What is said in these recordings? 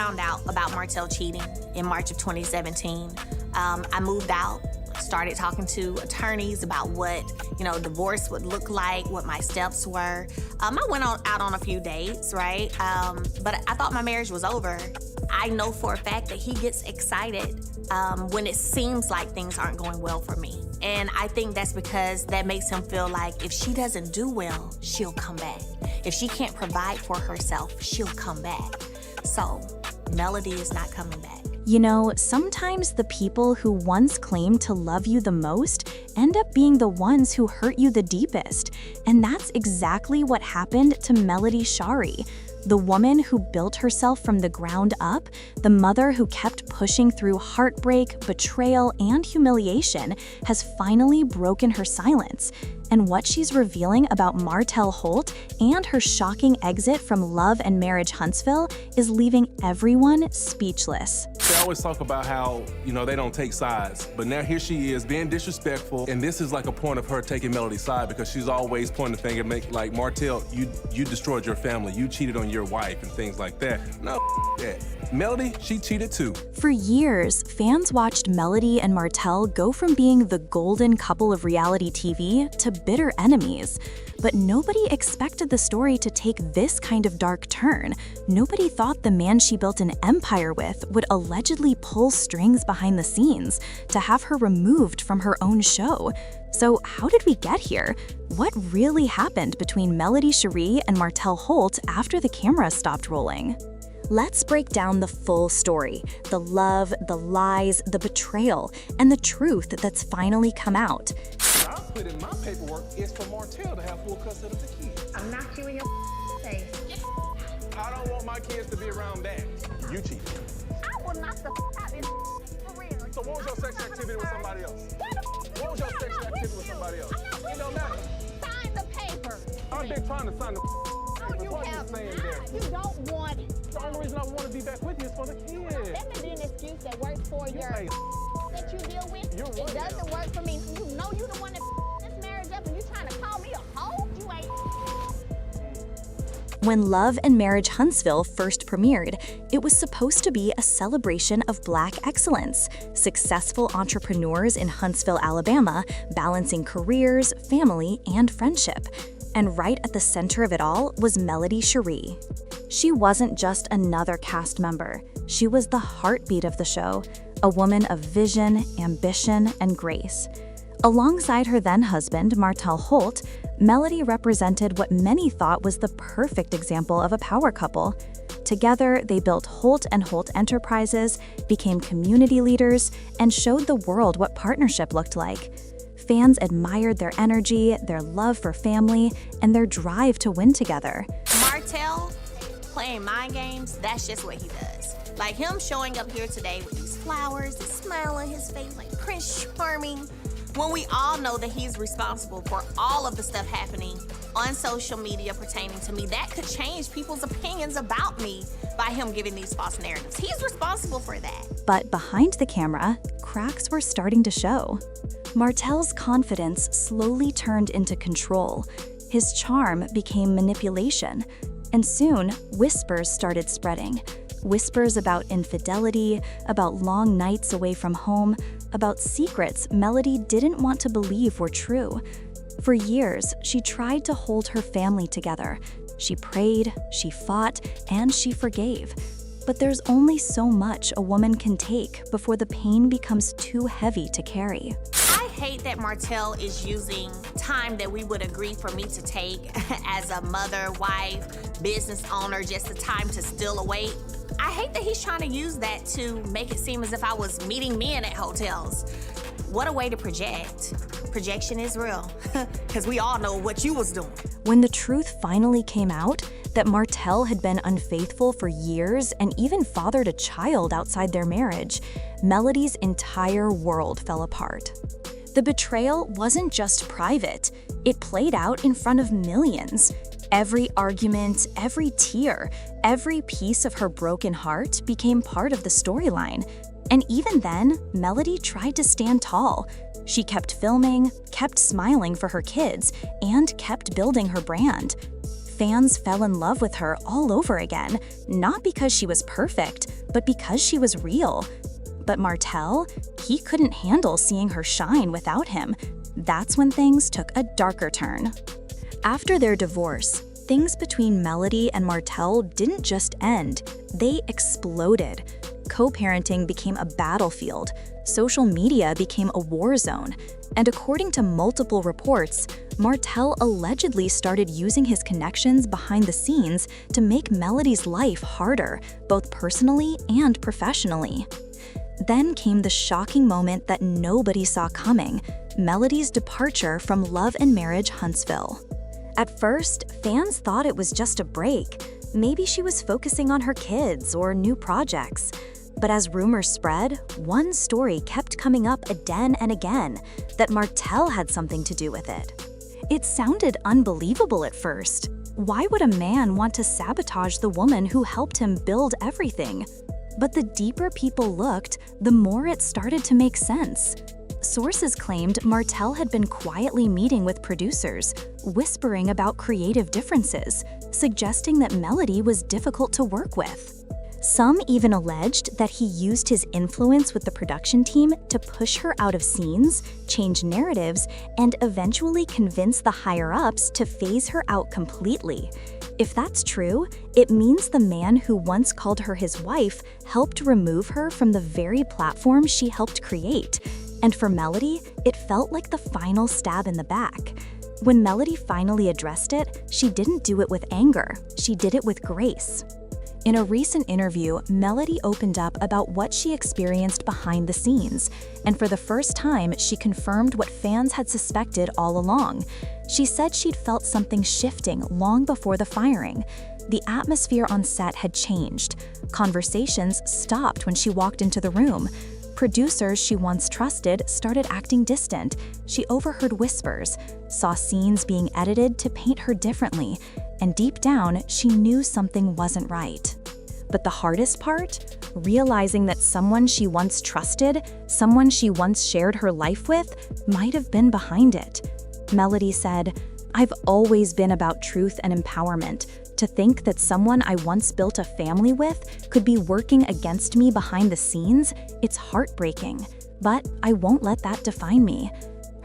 found out about Martell cheating in March of 2017, I moved out, started talking to attorneys about what, divorce would look like, what my steps were. I went out on a few dates, right? But I thought my marriage was over. I know for a fact that he gets excited when it seems like things aren't going well for me. And I think that's because that makes him feel like if she doesn't do well, she'll come back. If she can't provide for herself, she'll come back. So Melody is not coming back. You know, sometimes the people who once claimed to love you the most end up being the ones who hurt you the deepest. And that's exactly what happened to Melody Shari. The woman who built herself from the ground up, the mother who kept pushing through heartbreak, betrayal, and humiliation, has finally broken her silence. And what she's revealing about Martell Holt and her shocking exit from Love and Marriage Huntsville is leaving everyone speechless. They always talk about how, they don't take sides. But now here she is being disrespectful, and this is like a point of her taking Melody's side because she's always pointing the finger and make like, Martell, you destroyed your family, you cheated on your wife and things like that. No, that. Melody, she cheated too. For years, fans watched Melody and Martell go from being the golden couple of reality TV to bitter enemies. But nobody expected the story to take this kind of dark turn. Nobody thought the man she built an empire with would allegedly pull strings behind the scenes to have her removed from her own show. So how did we get here? What really happened between Melody Shari and Martell Holt after the camera stopped rolling? Let's break down the full story, the love, the lies, the betrayal, and the truth that's finally come out. What I put in my paperwork is for Martell to have full custody of the kids. I'm not you in your face. I don't want my kids to be around that. You cheated. I will not out this for real. So what was your sexual activity with somebody else? What was your sexual activity with somebody else? It don't matter. Sign the paper. I've been trying to sign the paper. You What have you saying not. there? You don't want it. The only reason I want to be back with you is for the kids. That may be an excuse that works for your ain't that you deal with. You're It one doesn't now. work for me. You know you the one that this marriage up and you trying to call me a hoe? You ain't. When Love and Marriage Huntsville first premiered, it was supposed to be a celebration of Black excellence, successful entrepreneurs in Huntsville, Alabama, balancing careers, family, and friendship. And right at the center of it all was Melody Shari. She wasn't just another cast member. She was the heartbeat of the show, a woman of vision, ambition, and grace. Alongside her then-husband, Martell Holt, Melody represented what many thought was the perfect example of a power couple. Together, they built Holt & Holt Enterprises, became community leaders, and showed the world what partnership looked like. Fans admired their energy, their love for family, and their drive to win together. Martell playing mind games, that's just what he does. Like him showing up here today with these flowers, this smile on his face like Prince Charming, when we all know that he's responsible for all of the stuff happening on social media pertaining to me. That could change people's opinions about me by him giving these false narratives. He's responsible for that. But behind the camera, cracks were starting to show. Martell's confidence slowly turned into control. His charm became manipulation. And soon, whispers started spreading. Whispers about infidelity, about long nights away from home, about secrets Melody didn't want to believe were true. For years, she tried to hold her family together. She prayed, she fought, and she forgave. But there's only so much a woman can take before the pain becomes too heavy to carry. I hate that Martell is using time that we would agree for me to take as a mother, wife, business owner, just the time to still await. I hate that he's trying to use that to make it seem as if I was meeting men at hotels. What a way to project. Projection is real, because we all know what you was doing. When the truth finally came out, that Martell had been unfaithful for years and even fathered a child outside their marriage, Melody's entire world fell apart. The betrayal wasn't just private, it played out in front of millions. Every argument, every tear, every piece of her broken heart became part of the storyline. And even then, Melody tried to stand tall. She kept filming, kept smiling for her kids, and kept building her brand. Fans fell in love with her all over again, not because she was perfect, but because she was real. But Martell, he couldn't handle seeing her shine without him. That's when things took a darker turn. After their divorce, things between Melody and Martell didn't just end, they exploded. Co-parenting became a battlefield, social media became a war zone, and according to multiple reports, Martell allegedly started using his connections behind the scenes to make Melody's life harder, both personally and professionally. Then came the shocking moment that nobody saw coming, Melody's departure from Love and Marriage Huntsville. At first, fans thought it was just a break. Maybe she was focusing on her kids or new projects. But as rumors spread, one story kept coming up again and again, that Martell had something to do with it. It sounded unbelievable at first. Why would a man want to sabotage the woman who helped him build everything? But the deeper people looked, the more it started to make sense. Sources claimed Martell had been quietly meeting with producers, whispering about creative differences, suggesting that Melody was difficult to work with. Some even alleged that he used his influence with the production team to push her out of scenes, change narratives, and eventually convince the higher-ups to phase her out completely. If that's true, it means the man who once called her his wife helped remove her from the very platform she helped create. And for Melody, it felt like the final stab in the back. When Melody finally addressed it, she didn't do it with anger, she did it with grace. In a recent interview, Melody opened up about what she experienced behind the scenes, and for the first time, she confirmed what fans had suspected all along. She said she'd felt something shifting long before the firing. The atmosphere on set had changed. Conversations stopped when she walked into the room. Producers she once trusted started acting distant. She overheard whispers, saw scenes being edited to paint her differently, and deep down, she knew something wasn't right. But the hardest part? Realizing that someone she once trusted, someone she once shared her life with, might have been behind it. Melody said, "I've always been about truth and empowerment. To think that someone I once built a family with could be working against me behind the scenes, it's heartbreaking. But I won't let that define me."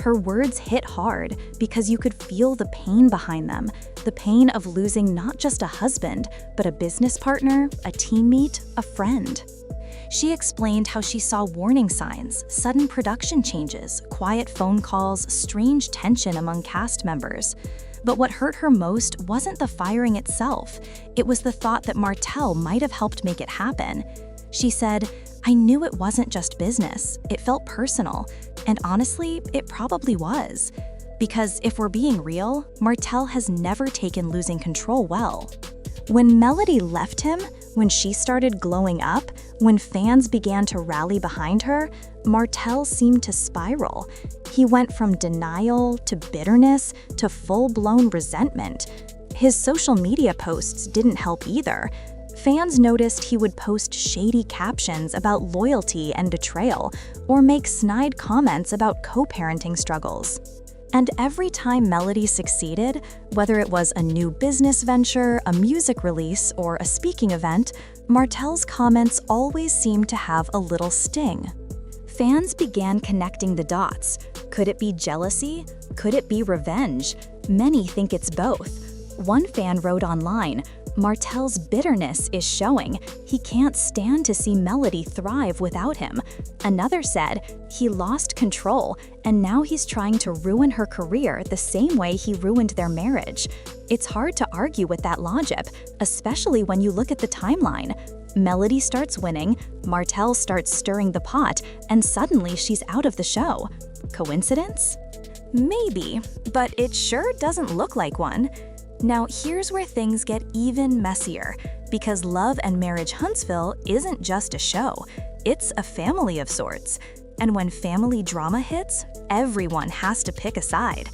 Her words hit hard because you could feel the pain behind them, the pain of losing not just a husband, but a business partner, a teammate, a friend. She explained how she saw warning signs, sudden production changes, quiet phone calls, strange tension among cast members. But what hurt her most wasn't the firing itself. It was the thought that Martell might have helped make it happen. She said, "I knew it wasn't just business. It felt personal. And honestly, it probably was. Because if we're being real, Martell has never taken losing control well." When Melody left him, when she started glowing up, when fans began to rally behind her, Martell seemed to spiral. He went from denial to bitterness to full-blown resentment. His social media posts didn't help either. Fans noticed he would post shady captions about loyalty and betrayal, or make snide comments about co-parenting struggles. And every time Melody succeeded, whether it was a new business venture, a music release, or a speaking event, Martell's comments always seemed to have a little sting. Fans began connecting the dots. Could it be jealousy? Could it be revenge? Many think it's both. One fan wrote online, "Martell's bitterness is showing. He can't stand to see Melody thrive without him." Another said, "He lost control, and now he's trying to ruin her career the same way he ruined their marriage." It's hard to argue with that logic, especially when you look at the timeline. Melody starts winning, Martell starts stirring the pot, and suddenly she's out of the show. Coincidence? Maybe, but it sure doesn't look like one. Now, here's where things get even messier, because Love and Marriage Huntsville isn't just a show, it's a family of sorts. And when family drama hits, everyone has to pick a side.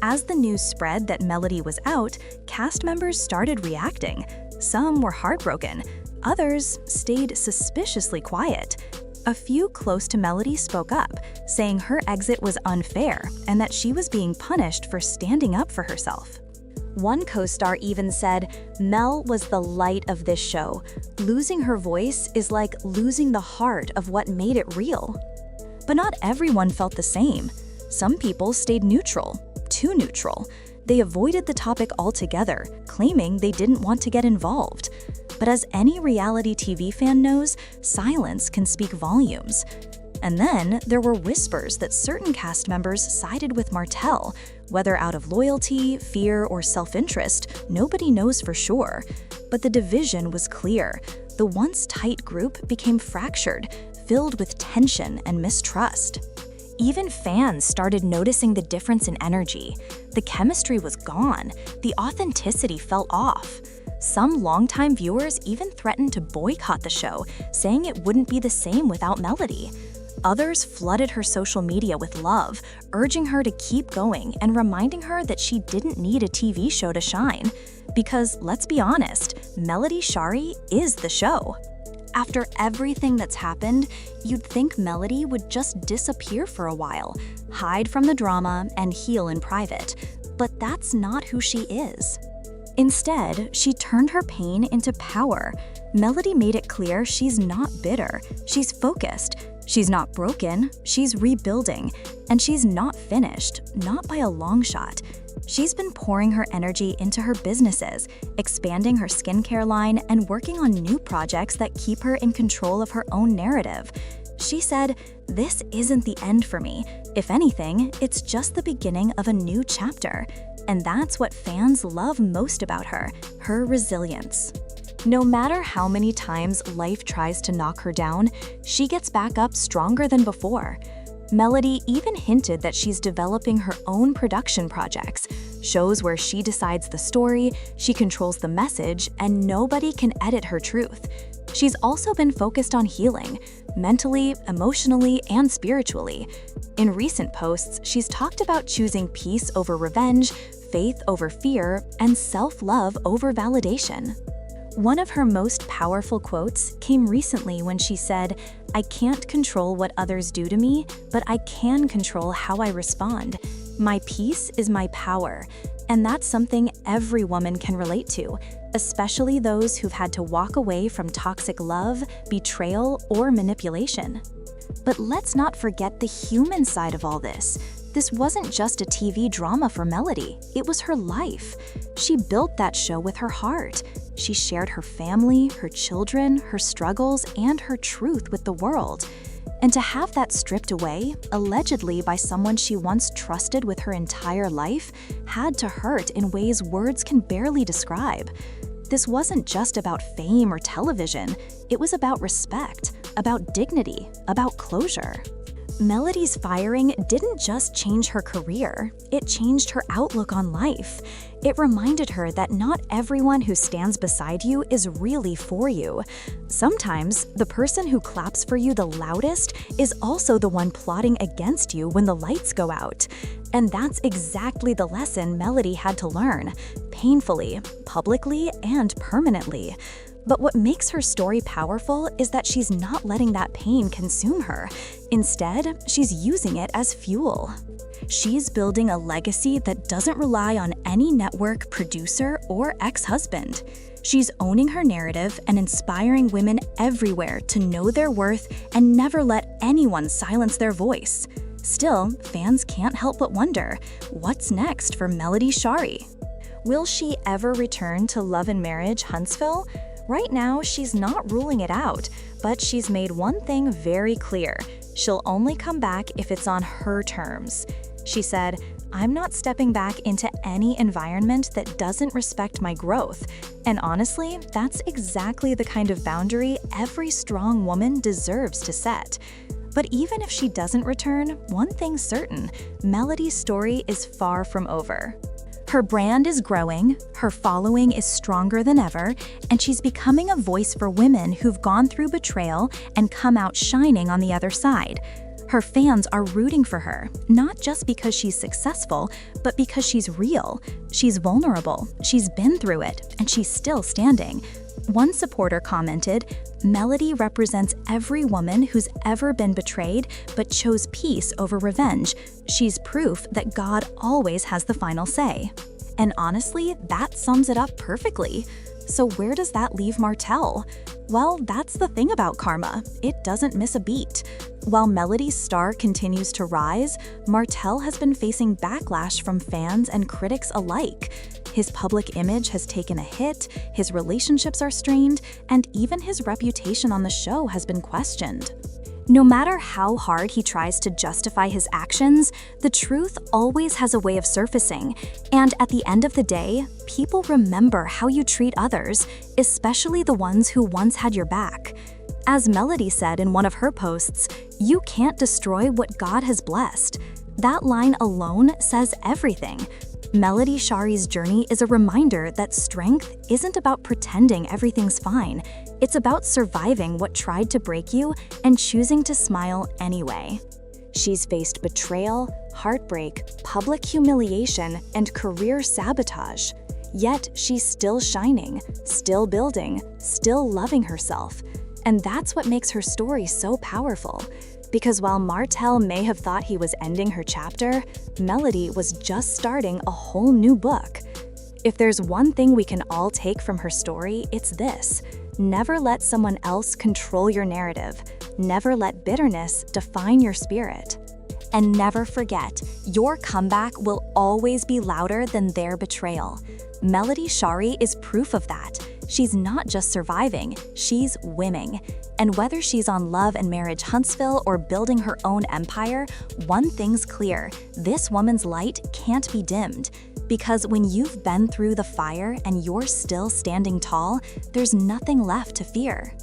As the news spread that Melody was out, cast members started reacting. Some were heartbroken, others stayed suspiciously quiet. A few close to Melody spoke up, saying her exit was unfair and that she was being punished for standing up for herself. One co-star even said, "Mel was the light of this show. Losing her voice is like losing the heart of what made it real." But not everyone felt the same. Some people stayed neutral, too neutral. They avoided the topic altogether, claiming they didn't want to get involved. But as any reality TV fan knows, silence can speak volumes. And then there were whispers that certain cast members sided with Martell. Whether out of loyalty, fear, or self-interest, nobody knows for sure. But the division was clear. The once tight group became fractured, filled with tension and mistrust. Even fans started noticing the difference in energy. The chemistry was gone. The authenticity fell off. Some longtime viewers even threatened to boycott the show, saying it wouldn't be the same without Melody. Others flooded her social media with love, urging her to keep going and reminding her that she didn't need a TV show to shine. Because, let's be honest, Melody Shari is the show. After everything that's happened, you'd think Melody would just disappear for a while, hide from the drama, and heal in private. But that's not who she is. Instead, she turned her pain into power. Melody made it clear she's not bitter, she's focused. She's not broken, she's rebuilding. And she's not finished, not by a long shot. She's been pouring her energy into her businesses, expanding her skincare line, and working on new projects that keep her in control of her own narrative. She said, "This isn't the end for me. If anything, it's just the beginning of a new chapter." And that's what fans love most about her resilience. No matter how many times life tries to knock her down, she gets back up stronger than before. Melody even hinted that she's developing her own production projects, shows where she decides the story, she controls the message, and nobody can edit her truth. She's also been focused on healing, mentally, emotionally, and spiritually. In recent posts, she's talked about choosing peace over revenge, faith over fear, and self-love over validation. One of her most powerful quotes came recently when she said, "I can't control what others do to me, but I can control how I respond. My peace is my power." And that's something every woman can relate to, especially those who've had to walk away from toxic love, betrayal, or manipulation. But let's not forget the human side of all this. This wasn't just a TV drama for Melody, it was her life. She built that show with her heart. She shared her family, her children, her struggles, and her truth with the world. And to have that stripped away, allegedly by someone she once trusted with her entire life, had to hurt in ways words can barely describe. This wasn't just about fame or television, it was about respect, about dignity, about closure. Melody's firing didn't just change her career, it changed her outlook on life. It reminded her that not everyone who stands beside you is really for you. Sometimes, the person who claps for you the loudest is also the one plotting against you when the lights go out. And that's exactly the lesson Melody had to learn, painfully, publicly, and permanently. But what makes her story powerful is that she's not letting that pain consume her. Instead, she's using it as fuel. She's building a legacy that doesn't rely on any network, producer, or ex-husband. She's owning her narrative and inspiring women everywhere to know their worth and never let anyone silence their voice. Still, fans can't help but wonder, what's next for Melody Shari? Will she ever return to Love and Marriage Huntsville? Right now, she's not ruling it out, but she's made one thing very clear. She'll only come back if it's on her terms. She said, "I'm not stepping back into any environment that doesn't respect my growth." And honestly, that's exactly the kind of boundary every strong woman deserves to set. But even if she doesn't return, one thing's certain, Melody's story is far from over. Her brand is growing, her following is stronger than ever, and she's becoming a voice for women who've gone through betrayal and come out shining on the other side. Her fans are rooting for her, not just because she's successful, but because she's real. She's vulnerable, she's been through it, and she's still standing. One supporter commented, "Melody represents every woman who's ever been betrayed but chose peace over revenge. She's proof that God always has the final say." And honestly, that sums it up perfectly. So where does that leave Martell? Well, that's the thing about karma. It doesn't miss a beat. While Melody's star continues to rise, Martell has been facing backlash from fans and critics alike. His public image has taken a hit, his relationships are strained, and even his reputation on the show has been questioned. No matter how hard he tries to justify his actions, the truth always has a way of surfacing. And at the end of the day, people remember how you treat others, especially the ones who once had your back. As Melody said in one of her posts, "You can't destroy what God has blessed." That line alone says everything. Melody Shari's journey is a reminder that strength isn't about pretending everything's fine. It's about surviving what tried to break you and choosing to smile anyway. She's faced betrayal, heartbreak, public humiliation, and career sabotage. Yet she's still shining, still building, still loving herself. And that's what makes her story so powerful. Because while Martell may have thought he was ending her chapter, Melody was just starting a whole new book. If there's one thing we can all take from her story, it's this: never let someone else control your narrative. Never let bitterness define your spirit. And never forget, your comeback will always be louder than their betrayal. Melody Shari is proof of that. She's not just surviving, she's winning. And whether she's on Love and Marriage Huntsville or building her own empire, one thing's clear: this woman's light can't be dimmed. Because when you've been through the fire and you're still standing tall, there's nothing left to fear.